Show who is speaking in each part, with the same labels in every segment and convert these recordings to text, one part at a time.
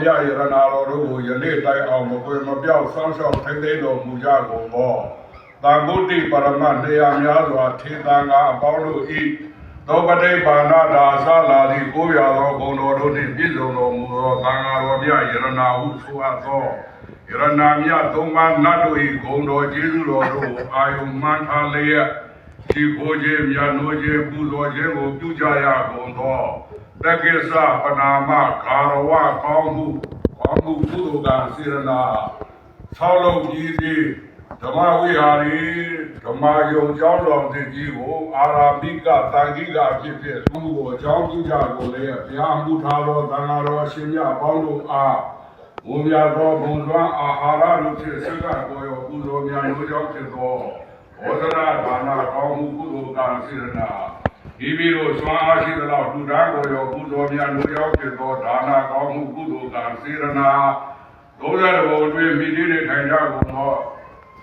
Speaker 1: ပြရတနာတော်တို့ကိုယနေ့တိုင်အောင်မကွယ်မပြောက်ဆောင်းရှောက်ထိမ့်သိမ်းတော်မူကြကုန်သောတန်ဗုဒ္ဓပရမတ်နေရာများစွာထေသံဃာအပေါင်းတို့ဤသောပတိပါဏဒါသလာသည်ကိုးရသောဂုဏ်တော်တို့နှင့်ပြည့်စုံတော်မူသောသံဃာတော်ပြရတနာဟုဆိုအပ်သောယရနာမြတ်သုံးပါးနတ်တို့၏ဂုဏ်တော်ကျေးဇူးတော်တို့ကိုအာယုမှန်ထားလျက်ဒီကိုခြင်းမြတ်နိုးခြင်းပူဇော်ခြင်းကိုပြုကြရကုန်သောတက္ကိစ္စပနာမခါရဝကောင်းမှုကုသိုလ်ကံစေရနာဆောက်လုပ်ကြီးသည်ဓမ္မဝိဟာရီဓမ္မယုံကျောင်းတော်တင်ကြီးကိုအာရာမိကတန်ခိကဖြစ်ဖြစ်သူ့ကိုအကြောင်းပြုကြကုန်လေဘုရားမှုထားသောသံဃာတော်အရှင်မြတ်ပေါင်းတို့အားဘုရားတော်ဘုံသွမ်းအာဟာရတို့ဖြင့်ဆက်ကကိုရောပူဇော်များလိုကြောင်းဖြစ်သောဘောဓနာဒါနကောင်းမှုကုသိုလ်ကံစေရနာဒီပြီးတော့စွမ်းအားရှိသလောက်လူသားကိုရောပူဇော်များလိုကြောင်းဖြစ်သောဒါနကောင်းမှုကုသိုလ်ကံစေရနာဒုရဘုံတွင်မိတိနေထိုင်ကြကုန်သော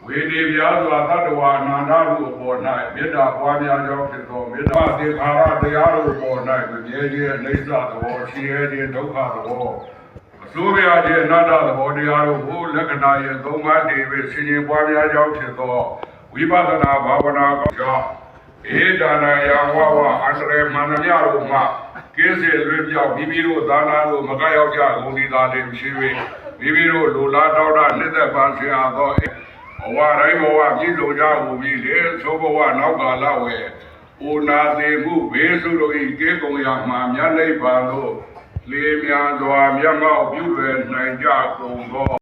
Speaker 1: ဝေဒီပြားစွာတတ္တဝါအနန္တတို့အပေါ်၌မေတ္တာပွားများကြောင်းဖြစ်သောမေတ္တာသေခါရတရားတို့အပေါ်၌မြဲခြင်းအိဋ္ဌသဘောရှိရခြင်းဒုက္ခသဘောအစိုးရခြင်းအနတ္တသဘောတရားတို့ကိုလက္ခဏာရဲ့သုံးပါးတည်ပြီးဆင်ခြင်ပွားများကြောင်းဖြစ်သောဝိပဿနာဘာဝနာကြောင့်ဧဒါနယဝဝအတရေမန္တမြတို့မှကင်းစေလွေးပြောက်မိမိတို့သာနာတို့မကရောက်ကြကုန်ဒီသာတွေရှိ၍မိမိတို့လူလားတောက်တာနှစ်သက်ပန်းဆရာသောဘဝတိုင်းဘဝပြည့်စုံကြဟူပြီးလေသောဘဝနောက်ကာလဝေအိုနာသေးမှုဘေးစုတို့ဤကေကုံရမှာမြတ်နိဗ္ဗာန်သို့လေမြစွာမျက်မှောက်ပြုလွယ်နိုင်ကြကုန်သော